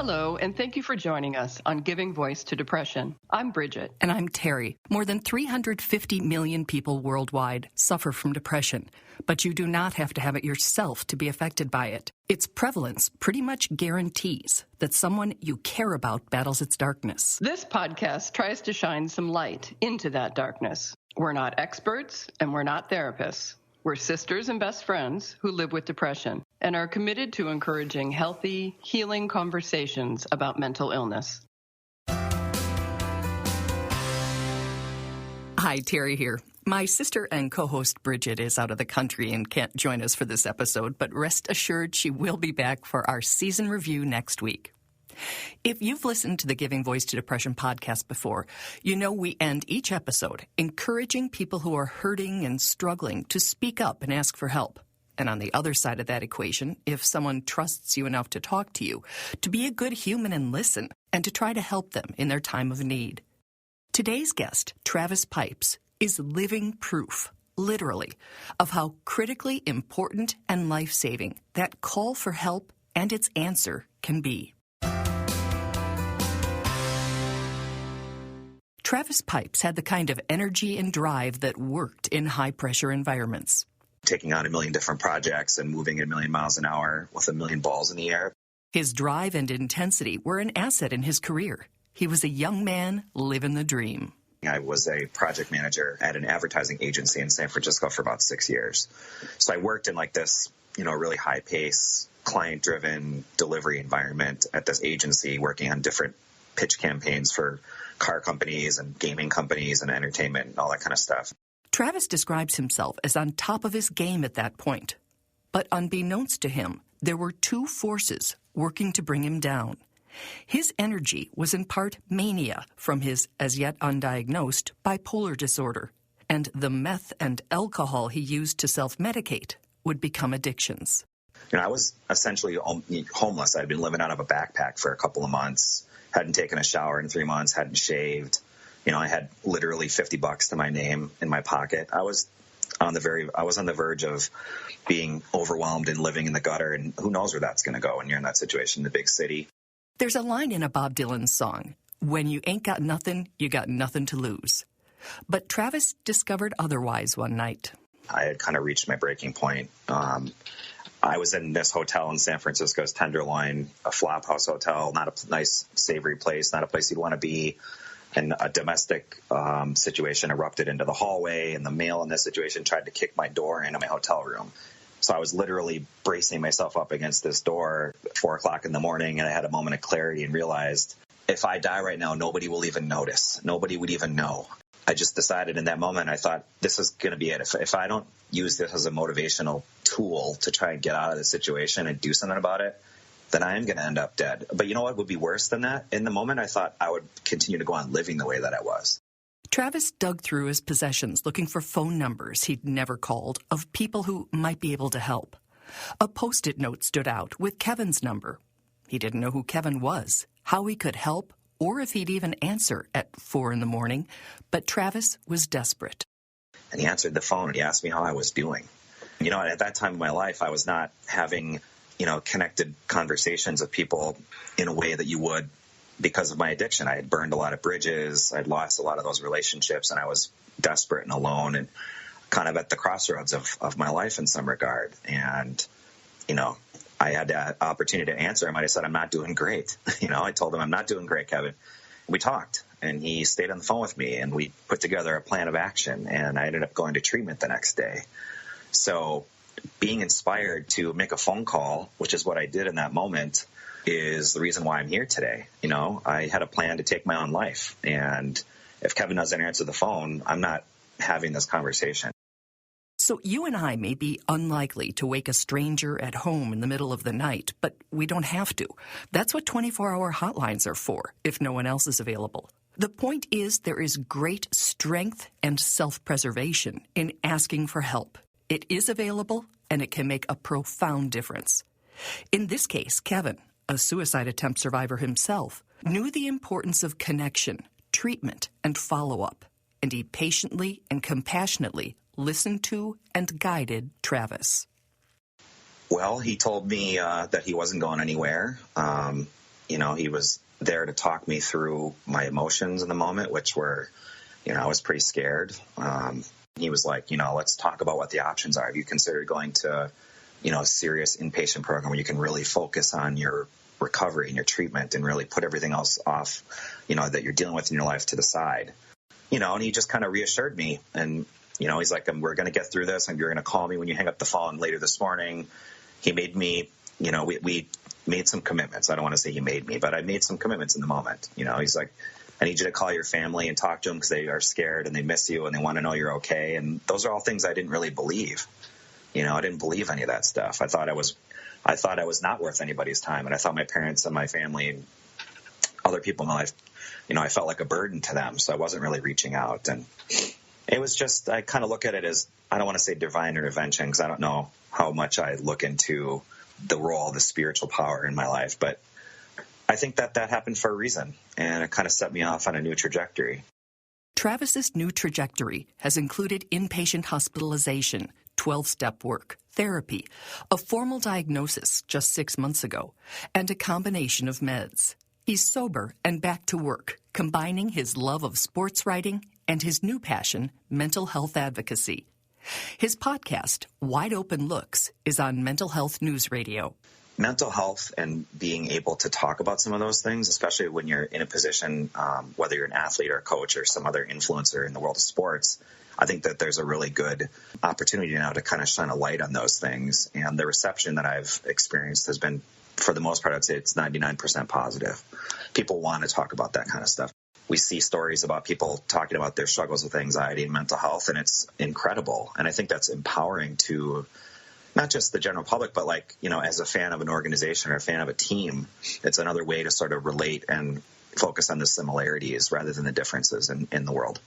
Hello, and thank you for joining us on Giving Voice to Depression. I'm Bridget. And I'm Terry. More than 350 million people worldwide suffer from depression, but you do not have to have it yourself to be affected by it. Its prevalence pretty much guarantees that someone you care about battles its darkness. This podcast tries to shine some light into that darkness. We're not experts, and we're not therapists. We're sisters and best friends who live with depression and are committed to encouraging healthy, healing conversations about mental illness. Hi, Terry here. My sister and co-host Bridget is out of the country and can't join us for this episode, but rest assured she will be back for our season review next week. If you've listened to the Giving Voice to Depression podcast before, you know we end each episode encouraging people who are hurting and struggling to speak up and ask for help. And on the other side of that equation, if someone trusts you enough to talk to you, to be a good human and listen, and to try to help them in their time of need. Today's guest, Travis Pipes, is living proof, literally, of how critically important and life-saving that call for help and its answer can be. Travis Pipes had the kind of energy and drive that worked in high-pressure environments. Taking on 1 million different projects and moving at 1 million miles an hour with 1 million balls in the air. His drive and intensity were an asset in his career. He was a young man living the dream. I was a project manager at an advertising agency in San Francisco for about 6 years. So I worked in like this, really high-pace, client-driven delivery environment at this agency, working on different pitch campaigns for car companies and gaming companies and entertainment and all that kind of stuff. Travis describes himself as on top of his game at that point. But unbeknownst to him, there were two forces working to bring him down. His energy was in part mania from his as yet undiagnosed bipolar disorder, and the meth and alcohol he used to self-medicate would become addictions. I was essentially homeless. I'd been living out of a backpack for a couple of months, hadn't taken a shower in 3 months, hadn't shaved. I had literally $50 to my name in my pocket. I was on the verge of being overwhelmed and living in the gutter, and who knows where that's going to go when you're in that situation in the big city. There's a line in a Bob Dylan song, "When you ain't got nothing, you got nothing to lose." But Travis discovered otherwise one night. I had kind of reached my breaking point. I was in this hotel in San Francisco's Tenderloin, a flop house hotel, not a nice, savory place, not a place you'd want to be. And a domestic situation erupted into the hallway, and the male in this situation tried to kick my door into my hotel room. So I was literally bracing myself up against this door at 4 o'clock in the morning, and I had a moment of clarity and realized if I die right now, nobody will even notice. Nobody would even know. I just decided in that moment, I thought, this is going to be it. If I don't use this as a motivational tool to try and get out of the situation and do something about it, then I am going to end up dead. But you know what would be worse than that? In the moment, I thought I would continue to go on living the way that I was. Travis dug through his possessions looking for phone numbers he'd never called of people who might be able to help. A Post-it note stood out with Kevin's number. He didn't know who Kevin was, how he could help, or if he'd even answer at 4 in the morning, but Travis was desperate. And he answered the phone and he asked me how I was doing. At that time in my life, I was not having, connected conversations with people in a way that you would because of my addiction. I had burned a lot of bridges. I'd lost a lot of those relationships, and I was desperate and alone and kind of at the crossroads of my life in some regard. And, I had the opportunity to answer him. I just said, I'm not doing great. I told him, I'm not doing great, Kevin. We talked, and he stayed on the phone with me, and we put together a plan of action, and I ended up going to treatment the next day. So being inspired to make a phone call, which is what I did in that moment, is the reason why I'm here today. I had a plan to take my own life, and if Kevin doesn't answer the phone, I'm not having this conversation. So you and I may be unlikely to wake a stranger at home in the middle of the night, but we don't have to. That's what 24-hour hotlines are for, if no one else is available. The point is there is great strength and self-preservation in asking for help. It is available, and it can make a profound difference. In this case, Kevin, a suicide attempt survivor himself, knew the importance of connection, treatment, and follow-up, and he patiently and compassionately listened to and guided Travis. Well, he told me that he wasn't going anywhere. he was there to talk me through my emotions in the moment, which were, I was pretty scared. He was like, let's talk about what the options are. Have you considered going to, a serious inpatient program where you can really focus on your recovery and your treatment and really put everything else off, that you're dealing with in your life to the side? And he just kind of reassured me. And, he's like, we're going to get through this, and you're going to call me when you hang up the phone later this morning. He made me, we made some commitments. I don't want to say he made me, but I made some commitments in the moment. He's like, I need you to call your family and talk to them because they are scared and they miss you and they want to know you're okay. And those are all things I didn't really believe. I didn't believe any of that stuff. I thought I was not worth anybody's time. And I thought my parents and my family and other people in my life, I felt like a burden to them. So I wasn't really reaching out. And it was just, I kind of look at it as, I don't want to say divine intervention because I don't know how much I look into the role of the spiritual power in my life. But I think that happened for a reason, and it kind of set me off on a new trajectory. Travis's new trajectory has included inpatient hospitalization, 12-step work, therapy, a formal diagnosis just 6 months ago, and a combination of meds. He's sober and back to work, combining his love of sports writing and his new passion, mental health advocacy. His podcast, Wide Open Looks, is on Mental Health News Radio. Mental health and being able to talk about some of those things, especially when you're in a position, whether you're an athlete or a coach or some other influencer in the world of sports, I think that there's a really good opportunity now to kind of shine a light on those things. And the reception that I've experienced has been, for the most part, I'd say it's 99% positive. People want to talk about that kind of stuff. We see stories about people talking about their struggles with anxiety and mental health, and it's incredible. And I think that's empowering to not just the general public, but as a fan of an organization or a fan of a team, it's another way to sort of relate and focus on the similarities rather than the differences in the world.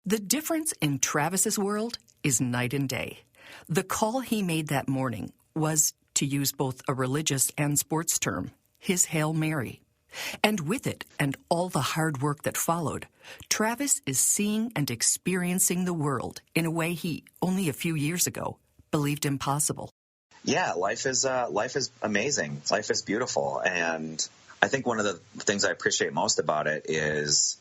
The difference in Travis's world is night and day. The call he made that morning was, to use both a religious and sports term, his Hail Mary. And with it, and all the hard work that followed, Travis is seeing and experiencing the world in a way he, only a few years ago, believed impossible. Yeah, life is amazing. Life is beautiful. And I think one of the things I appreciate most about it is,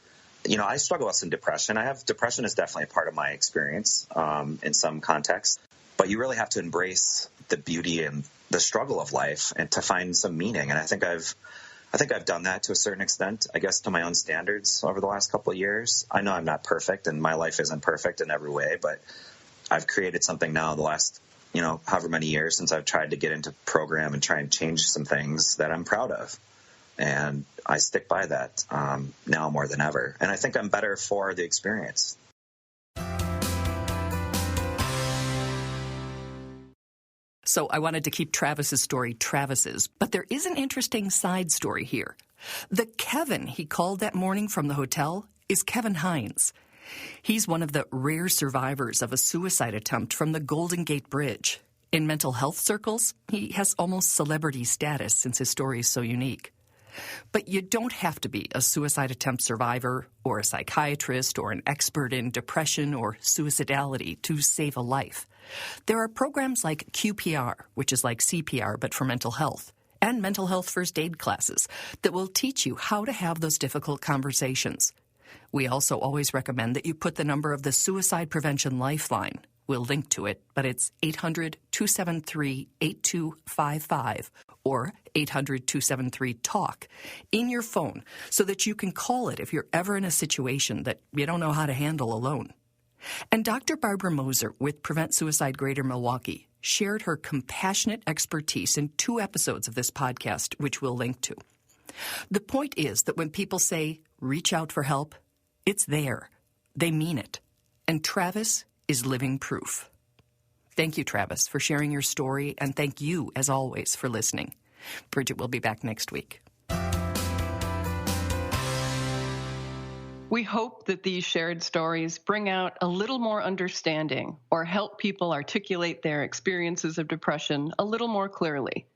I struggle with some depression. Depression is definitely a part of my experience in some contexts. But you really have to embrace the beauty and the struggle of life and to find some meaning. And I think I've done that to a certain extent, I guess, to my own standards over the last couple of years. I know I'm not perfect and my life isn't perfect in every way, but I've created something now the last however many years since I've tried to get into program and try and change some things that I'm proud of. And I stick by that now more than ever. And I think I'm better for the experience. So I wanted to keep Travis's story Travis's, but there is an interesting side story here. The Kevin he called that morning from the hotel is Kevin Hines. He's one of the rare survivors of a suicide attempt from the Golden Gate Bridge. In mental health circles, he has almost celebrity status since his story is so unique. But you don't have to be a suicide attempt survivor or a psychiatrist or an expert in depression or suicidality to save a life. There are programs like QPR, which is like CPR but for mental health, and mental health first aid classes that will teach you how to have those difficult conversations. We also always recommend that you put the number of the Suicide Prevention Lifeline. We'll link to it, but it's 800-273-8255 or 800-273-TALK in your phone so that you can call it if you're ever in a situation that you don't know how to handle alone. And Dr. Barbara Moser with Prevent Suicide Greater Milwaukee shared her compassionate expertise in 2 episodes of this podcast, which we'll link to. The point is that when people say, reach out for help, it's there. They mean it. And Travis is living proof. Thank you, Travis, for sharing your story, and thank you, as always, for listening. Bridget will be back next week. We hope that these shared stories bring out a little more understanding or help people articulate their experiences of depression a little more clearly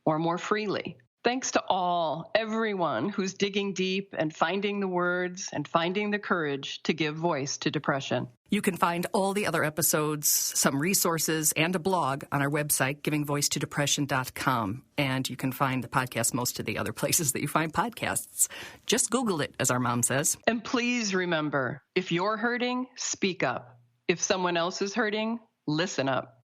or more freely. Thanks to everyone who's digging deep and finding the words and finding the courage to give voice to depression. You can find all the other episodes, some resources, and a blog on our website, givingvoicetodepression.com. And you can find the podcast most of the other places that you find podcasts. Just Google it, as our mom says. And please remember, if you're hurting, speak up. If someone else is hurting, listen up.